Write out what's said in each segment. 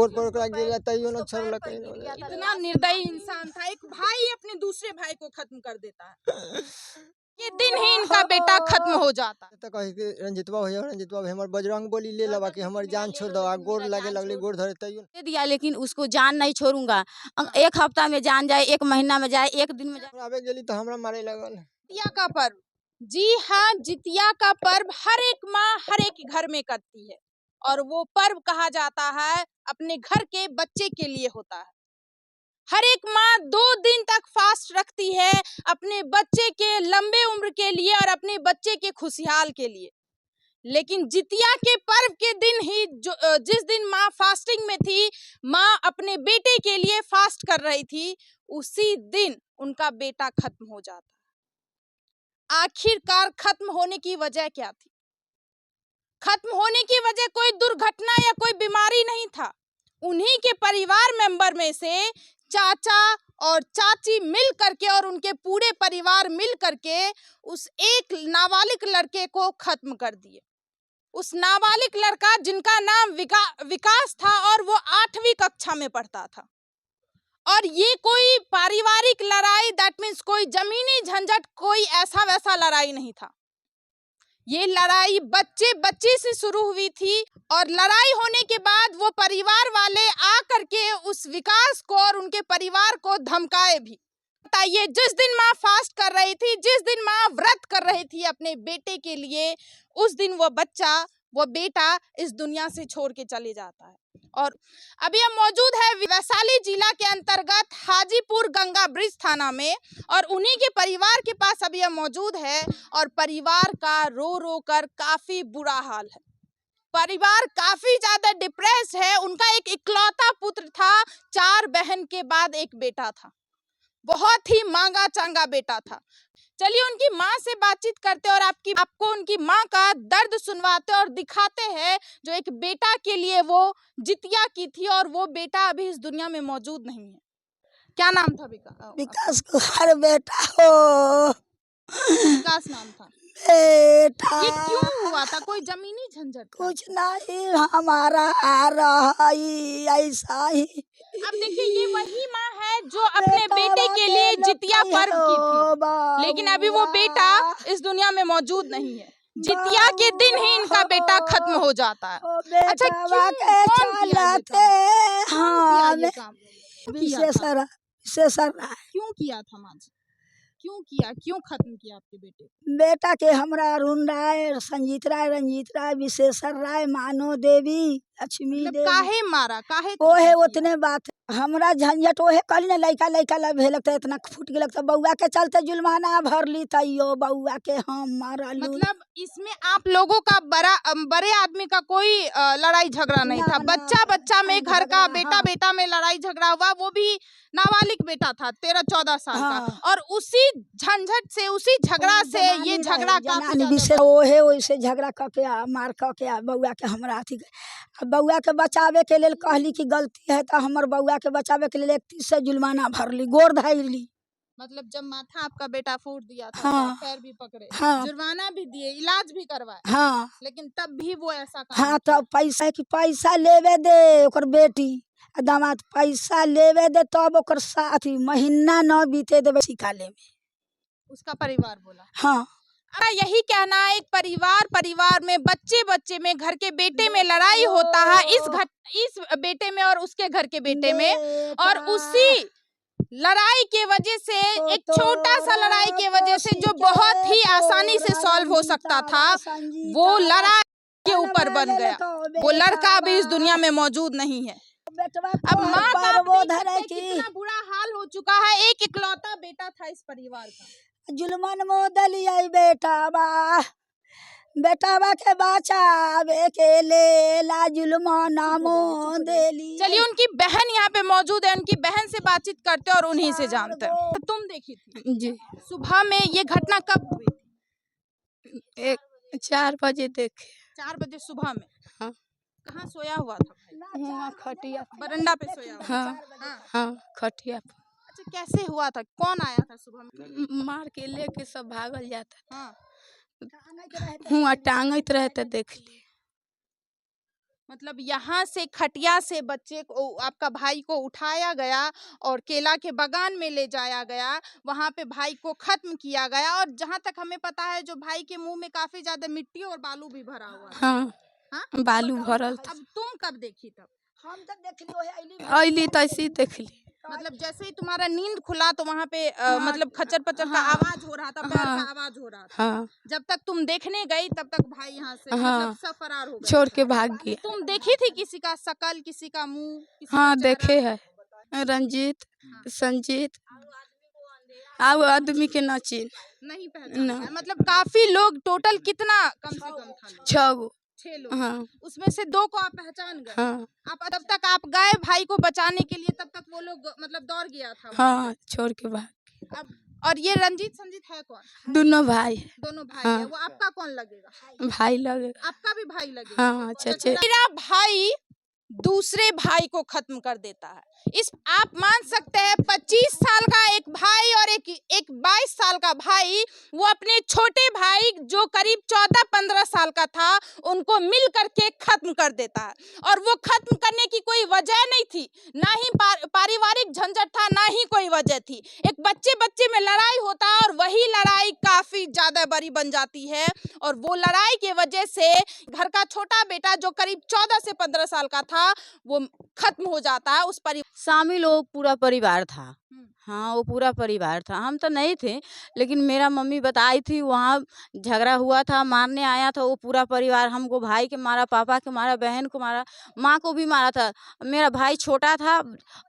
इतना निर्दयी इंसान था, एक भाई अपने दूसरे भाई को खत्म कर देता है। ये दिन ही इनका बेटा खत्म हो जाता है। तो कही कि रंजितवा भैया हमर बजरंग बोली ले लबा कि हमर जान छोड़ दो, गोड़ लगे लगली, गोड़ धरे तैयो दे दिया, लेकिन उसको जान नहीं छोड़ूंगा। एक हफ्ता में जान जाए, एक महीना में जाए, एक दिन में जाए। आवे गेली तो हमरा मारे लगल। जितिया का पर्व, जी हाँ, जितिया का पर्व हर एक माँ हर एक घर में करती है और वो पर्व कहा जाता है अपने घर के बच्चे के लिए होता है। हर एक माँ 2 दिन तक फास्ट रखती है अपने बच्चे के लंबे उम्र के लिए और अपने बच्चे के खुशहाल के लिए। लेकिन जितिया के पर्व के दिन ही जिस दिन माँ फास्टिंग में थी, माँ अपने बेटे के लिए फास्ट कर रही थी, उसी दिन उनका बेटा खत्म हो जाता। आखिरकार खत्म होने की वजह क्या थी? खत्म होने की वजह कोई दुर्घटना या कोई बीमारी नहीं था। उन्हीं के परिवार मेंबर में से चाचा और चाची मिल करके और उनके पूरे परिवार मिल करके उस एक नाबालिग लड़के को खत्म कर दिए। उस नाबालिग लड़का जिनका नाम विकास था और वो 8वीं कक्षा में पढ़ता था। और ये कोई पारिवारिक लड़ाई, दैट मीन्स कोई जमीनी झंझट, कोई ऐसा वैसा लड़ाई नहीं था। ये लड़ाई बच्चे बच्चे से शुरू हुई थी और लड़ाई होने के बाद वो परिवार वाले आ करके उस विकास को और उनके परिवार को धमकाए भी। बताइए, जिस दिन माँ फास्ट कर रही थी, जिस दिन माँ व्रत कर रही थी अपने बेटे के लिए, उस दिन वो बेटा इस दुनिया से छोड़ के चले जाता है। और अभी हम मौजूद है वैशाली जिला के अंतर्गत हाजीपुर गंगा ब्रिज थाना में और उन्हीं के परिवार के पास अभी हम मौजूद है और परिवार का रो रो कर काफी बुरा हाल है। परिवार काफी ज्यादा डिप्रेस्ड है। उनका एक इकलौता पुत्र था, 4 बहन के बाद एक बेटा था, बहुत ही मांगा चांगा बेटा था। चलिए उनकी माँ से बातचीत करते और आपको उनकी माँ का दर्द सुनवाते और दिखाते हैं जो एक बेटा के लिए वो जितिया की थी और वो बेटा अभी इस दुनिया में मौजूद नहीं है। क्या नाम था? विकास कुमार बेटा हो। विकास नाम था बेटा। ये क्यों हुआ था? कोई जमीनी झंझट? कुछ नहीं, हमारा आ रहा ही ऐसा ही। अब देखिए, ये वही माँ है जो अपने बेटे के लिए जितिया पर्व की थी, लेकिन अभी वो बेटा इस दुनिया में मौजूद नहीं है। जितिया के दिन ही इनका बेटा खत्म हो जाता है। अच्छा, क्यों किया था माँ जी? क्यों खत्म किया आपके बेटे? बेटा के हमरा अरुण राय, संजीत राय, रंजीत राय, विशेषर राय, मानो देवी, लक्ष्मी देवी। काहे मारा? काहे? ओहे उतने बात हमरा झंझट ओहे कल ने लइका भेल लगता इतना फूट गेल लगता बउआ के चलते जुर्माना भरली तैयो बउआ के हम मारलू। मतलब इसमें आप लोगों का बड़े आदमी का कोई लड़ाई झगड़ा नहीं था? बच्चा में घर का बेटा में लड़ाई झगड़ा हुआ, वो भी नाबालिग बेटा था 13-14 साल का, और उसी झंझट से, उसी झगड़ा से ये झगड़ा ओहे वैसे झगड़ा करके मार करके बउआ के हमरा अथी बउआ के बचावे के लेल कहली कि गलती है तो हमर बउआ के बचावे के लिए 31 से जुर्माना भरली, गोर धैली। मतलब जब माथा आपका बेटा फूट दिया था, हाँ, पैर भी पकड़े, हाँ, जुर्माना भी दिए, इलाज भी करवाए, हाँ, लेकिन तब भी वो ऐसा काम। हाँ, तो पैसा लेवे दे ओकर बेटी दामाद, पैसा लेवे दे तब ओकर साथी महीना न बीते देवे सिखाले में, उसका परिवार बोला। हाँ, यही कहना है, एक परिवार में बच्चे में, घर के बेटे में लड़ाई होता है, इस बेटे में और उसके घर के बेटे में, और उसी लड़ाई के वजह से, एक छोटा सा लड़ाई के वजह से जो बहुत ही आसानी से सॉल्व हो सकता था, वो लड़ाई के ऊपर बन गया। वो लड़का अभी इस दुनिया में मौजूद नहीं है। अब माँ का कितना बुरा हाल हो चुका है। एक इकलौता बेटा था इस परिवार का। जुलमन मोदलिया बेटावा के बचावे के लेला जुलमन मोदली। चलिए उनकी बहन यहाँ पे मौजूद है, उनकी बहन से बातचीत करते और उन्हीं से जानते हैं। तुम देखी थी? जी। सुबह में ये घटना कब हुई थी? 4 बजे देखे। 4 बजे सुबह में? हाँ। कहाँ सोया हुआ था भाई? वहाँ खटिया, बरंडा पे सोया हुआ? हाँ, खटिया। अच्छा, कैसे हुआ था? कौन आया था सुबह में? मार के लेके सब भागल जाता। हाँ, हुआ टांगत रहते देख ली। मतलब यहाँ से खटिया से बच्चे को, आपका भाई को उठाया गया और केला के बागान में ले जाया गया, वहाँ पे भाई को खत्म किया गया। और जहाँ तक हमें पता है जो भाई के मुंह में काफी ज्यादा मिट्टी और बालू भी भरा हुआ है। हाँ हाँ? बालू भरल था। अब तुम कब देखी तब? हम तो देख ली अली तैसी देख ली। मतलब जैसे ही तुम्हारा नींद खुला तो वहाँ पे हाँ, मतलब खच्चर पच्चर का हाँ, आवाज हो रहा था, पैर हाँ, का आवाज हो रहा था। हाँ जब तक तुम देखने गई तब तक भाई यहाँ से हाँ, मतलब सब फरार हो गए। छोड़ के भाग गई। तुम देखी थी किसी का शकल, किसी का मुंह, किसी हाँ का चेहरा? देखे है रंजीत संजीत अब आदमी के न चिन्ह नहीं पहचाना न। है। मतलब काफी लोग, टोटल कितना कम से कम था लोग? 6 गो। 6 लोग। हाँ उसमें से 2 को आप पहचान गए। हाँ आप तब तक आप गए भाई को बचाने के लिए, तब तक वो लोग मतलब दौड़ गया था। हाँ छोड़ के भाग। अब और ये रंजीत संजीत है कौन? दोनों भाई दोनों भाई हाँ। है। वो आपका कौन लगेगा? भाई लगेगा। आपका भी भाई लगेगा। हाँ चचे। मेरा भाई दूसरे भाई को खत्म कर देता है। इस आप मान सकते हैं 25 साल का एक भाई और एक 22 साल का भाई, वो अपने छोटे भाई जो करीब 14-15 साल का था उनको मिल करके खत्म कर देता है। और वो खत्म करने की कोई वजह नहीं थी, ना ही पारिवारिक झंझट था, ना ही कोई वजह थी। एक बच्चे में लड़ाई होता है और वही लड़ाई काफी ज्यादा बड़ी बन जाती है। और वो लड़ाई के वजह से घर का छोटा बेटा जो करीब 14 से 15 साल का था वो खत्म हो जाता है। उस शामिल वो पूरा परिवार था। हम्म। हाँ वो पूरा परिवार था, हम तो नहीं थे लेकिन मेरा मम्मी बताई थी वहाँ झगड़ा हुआ था, मारने आया था वो पूरा परिवार। हमको भाई के मारा, पापा के मारा, बहन को मारा, माँ को भी मारा था। मेरा भाई छोटा था,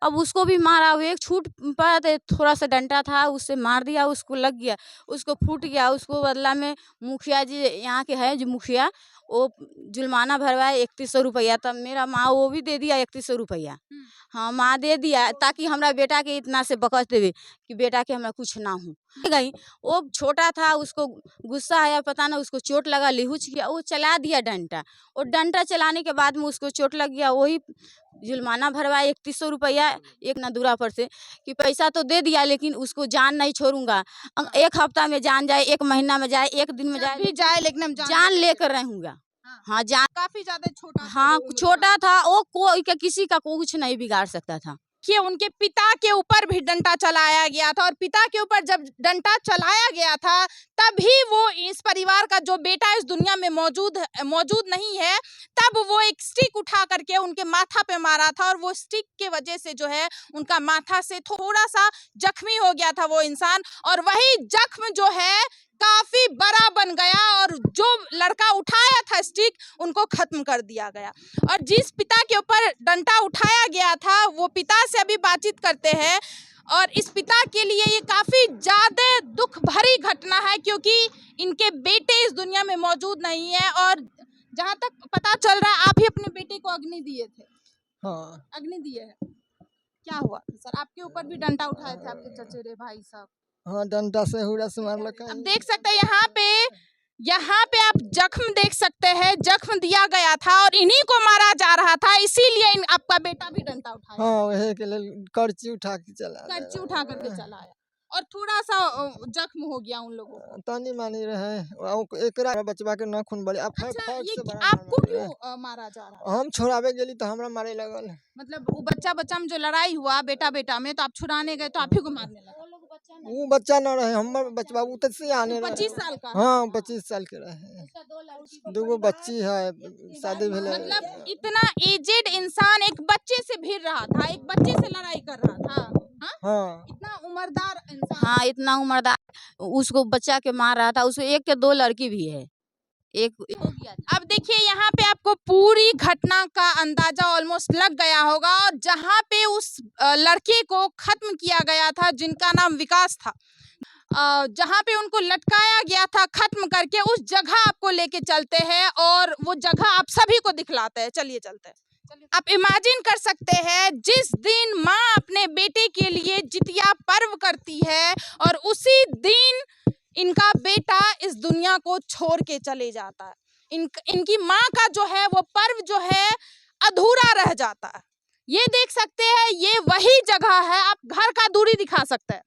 अब उसको भी मारा। वो एक छूट पड़ा था, थोड़ा सा डंडा था उससे मार दिया, उसको लग गया, उसको फूट गया। उसको बदला में मुखिया जी यहाँ के हैं जो मुखिया, वो जुर्माना भरवाए 3100 रुपया। तब मेरा माँ वो भी दे दिया 3100 रुपया। हाँ माँ दे दिया ताकि हमरा बेटा के इतना से बकस देवे कि बेटा के हमरा कुछ ना हो गई। वो छोटा था, उसको गुस्सा आया, पता ना उसको चोट लगा, लिहुच गया, वो चला दिया डंडा। और डंडा चलाने के बाद में उसको चोट लग गया, वही जुर्माना भरवाया 3100 रुपया एक नदूरा पर से कि पैसा तो दे दिया लेकिन उसको जान नहीं छोड़ूंगा। एक हफ्ता में जान जाए, एक महीना में जाए, एक दिन में भी जाए लेकिन हम जान लेकर रहूंगा। हाँ जान। काफी ज्यादा छोटा था। हाँ छोटा था वो, कोई किसी का कुछ नहीं बिगाड़ सकता था। कि उनके पिता के ऊपर भी डंडा चलाया गया था और पिता के ऊपर जब डंडा चलाया गया था तभी वो इस परिवार का जो बेटा इस दुनिया में मौजूद नहीं है, तब वो एक स्टिक उठा करके उनके माथा पे मारा था। और वो स्टिक के वजह से जो है उनका माथा से थोड़ा सा जख्मी हो गया था वो इंसान। और वही जख्म जो है काफी बड़ा बन गया और जो लड़का उठाया था स्टिक उनको खत्म कर दिया गया। और जिस पिता के ऊपर डंडा उठाया गया था वो पिता से अभी बातचीत करते हैं। और इस पिता के लिए ये काफी ज्यादा दुख भरी घटना है क्योंकि इनके बेटे इस दुनिया में मौजूद नहीं है। और जहाँ तक पता चल रहा है आप ही अपने बेटे को अग्नि दिए थे। हाँ अग्नि दिए हैं। क्या हुआ सर? आपके ऊपर भी डंडा उठाए थे आपके चचेरे भाई साहब? हाँ डंडा से हुड़ा से मारलक। अब देख सकते हैं यहाँ पे आप जख्म देख सकते हैं, जख्म दिया गया था और इन्हीं को मारा जा रहा था, इसीलिए आपका बेटा भी डंडा उठाया। हाँ वही के लिए करची उठा के चला कर्ची उठा करके चला आया और थोड़ा सा जख्म हो गया उन लोगों को। तनी मानी रहे एकरा बचवा के ना खून बड़े अच्छा ये आपको क्यों मारा जा रहा है? हम छोड़ावे गेली तो हमरा मारे लगल। मतलब वो बच्चा में जो लड़ाई हुआ बेटा में, तो आप छुड़ाने गए तो आप ही को मारने लगा। वो बच्चा न रहे, हमर बचवा वो तक से आने रहे। 25 साल का? हाँ 25 साल के रहे। 2 बच्ची है, शादी भेले। मतलब इतना एजेड इंसान एक बच्चे से भिड़ रहा था, एक बच्चे से लड़ाई कर रहा था। हाँ? हाँ इतना उम्रदार इंसान। हाँ इतना उम्रदार, उसको बच्चा के मार रहा था। उसको एक के 2 लड़की भी है, एक हो गया था। अब देखिए यहाँ पे आपको पूरी घटना का अंदाजा ऑलमोस्ट लग गया होगा। और जहाँ पे उस लड़के को खत्म किया गया था जिनका नाम विकास था, जहाँ पे उनको लटकाया गया था खत्म करके, उस जगह आपको लेके चलते हैं और वो जगह आप सभी को दिखलाते हैं। चलिए चलते हैं। आप इमेजिन कर सकते हैं जिस दिन माँ अपने बेटे के लिए जितिया पर्व करती है और उसी दिन इनका बेटा इस दुनिया को छोड़ के चले जाता है। इनकी माँ का जो है वो पर्व जो है अधूरा रह जाता है। ये देख सकते हैं, ये वही जगह है। आप घर का दूरी दिखा सकते हैं,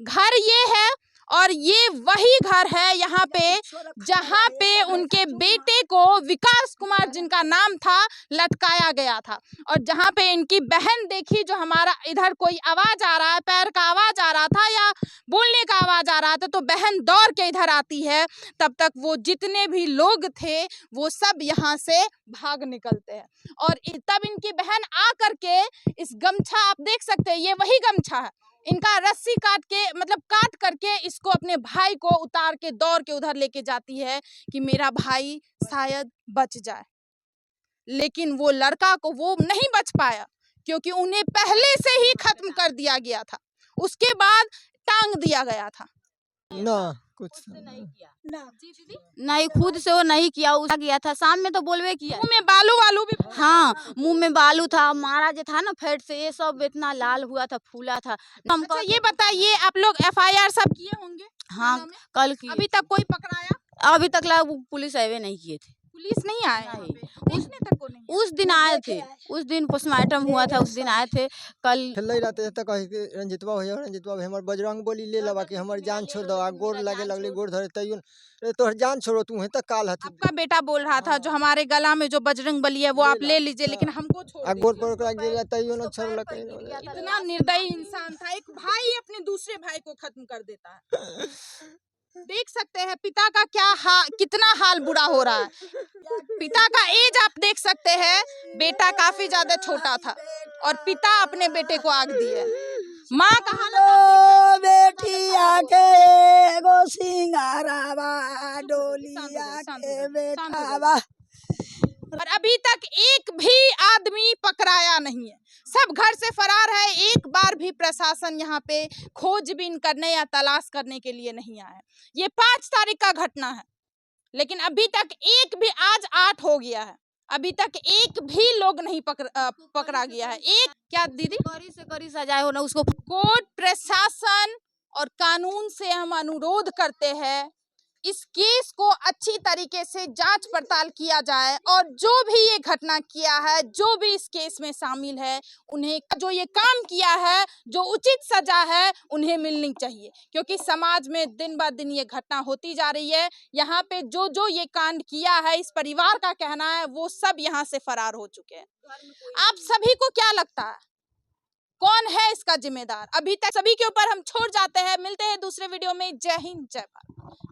घर ये है और ये वही घर है यहाँ पे जहाँ पे उनके बेटे को विकास कुमार जिनका नाम था लटकाया गया था। और जहाँ पे इनकी बहन देखी, जो हमारा इधर कोई आवाज आ रहा है, पैर का आवाज आ रहा था या बोलने का आवाज आ रहा था, तो बहन दौड़ के इधर आती है। तब तक वो जितने भी लोग थे वो सब यहाँ से भाग निकलते हैं। और तब इनकी बहन आ करके इस गमछा, आप देख सकते हैं ये वही गमछा है, इनका रस्सी काट के मतलब काट करके इसको अपने भाई को उतार के दौड़ के उधर लेके जाती है कि मेरा भाई शायद बच जाए। लेकिन वो लड़का को वो नहीं बच पाया, क्योंकि उन्हें पहले से ही खत्म कर दिया गया था, उसके बाद टांग दिया गया था। ना कुछ नहीं किया, जी दीदी, नहीं खुद से वो नहीं किया, उसका गया था शाम में तो बोलवे किया। मुंह में बालू वालू भी, हाँ मुंह में बालू था, मारा जो था ना फेट से, ये सब इतना लाल हुआ था, फूला था। हम अच्छा ये बताइए, आप लोग FIR सब किए होंगे? हाँ थाना में? कल की, अभी तक कोई पकड़ाया? अभी तक पुलिस आए नहीं किए थे। पुलिस नहीं आए यहाँ नहीं। पे? देखने तक को नहीं आए? उस दिन आए थे, उस दिन पोस्टमार्टम हुआ था, उस दिन आए थे। कल खेल रहते तक कहे कि रंजितवा भैया रंजितवा भाई हमर बजरंग बोली ले लबा कि हमर जान छोड़ दो, गोर लगे लगली, गोर धरे तैयो तोहर जान छोड़ो, तू तक काल हथी आपका बेटा बोल रहा था जो हमारे गला में जो बजरंग बली है वो आप ले लीजिए, लेकिन हमको छोड़ आ गोर दीजिए। पर ओकरा गिरा तैयो न छोड़लक। इतना निर्दयी इंसान था, एक भाई अपने दूसरे भाई को खत्म कर देता है। देख सकते हैं पिता का कितना हाल बुरा हो रहा है। पिता का एज आप देख सकते हैं, बेटा काफी ज्यादा छोटा था और पिता अपने बेटे को आग दिए। माँ का हालत ओ बेटिया के एगो सिंगारावा, डोलिया के बेटावा। और अभी तक एक भी आदमी पकड़ाया नहीं है, सब घर से फरार है। एक बार भी प्रशासन यहाँ पे खोजबीन करने या तलाश करने के लिए नहीं आया है। ये 5 तारीख का घटना है, लेकिन अभी तक एक भी, आज 8 हो गया है, अभी तक एक भी लोग नहीं पकड़ा गया है। एक क्या दीदी, कड़ी से कड़ी सजाए हो ना उसको। कोर्ट, प्रशासन और कानून से हम अनुरोध करते हैं इस केस को अच्छी तरीके से जांच पड़ताल किया जाए, और जो भी ये घटना किया है, जो भी इस केस में शामिल है, उन्हें जो ये काम किया है, जो उचित सजा है, उन्हें मिलनी चाहिए। क्योंकि समाज में दिन ब दिन ये घटना होती जा रही है। यहाँ पे जो ये कांड किया है, इस परिवार का कहना है वो सब यहाँ से फरार हो चुके हैं। आप सभी को क्या लगता है कौन है इसका जिम्मेदार? अभी तक सभी के ऊपर हम छोड़ जाते हैं। मिलते हैं दूसरे वीडियो में। जय हिंद, जय भारत।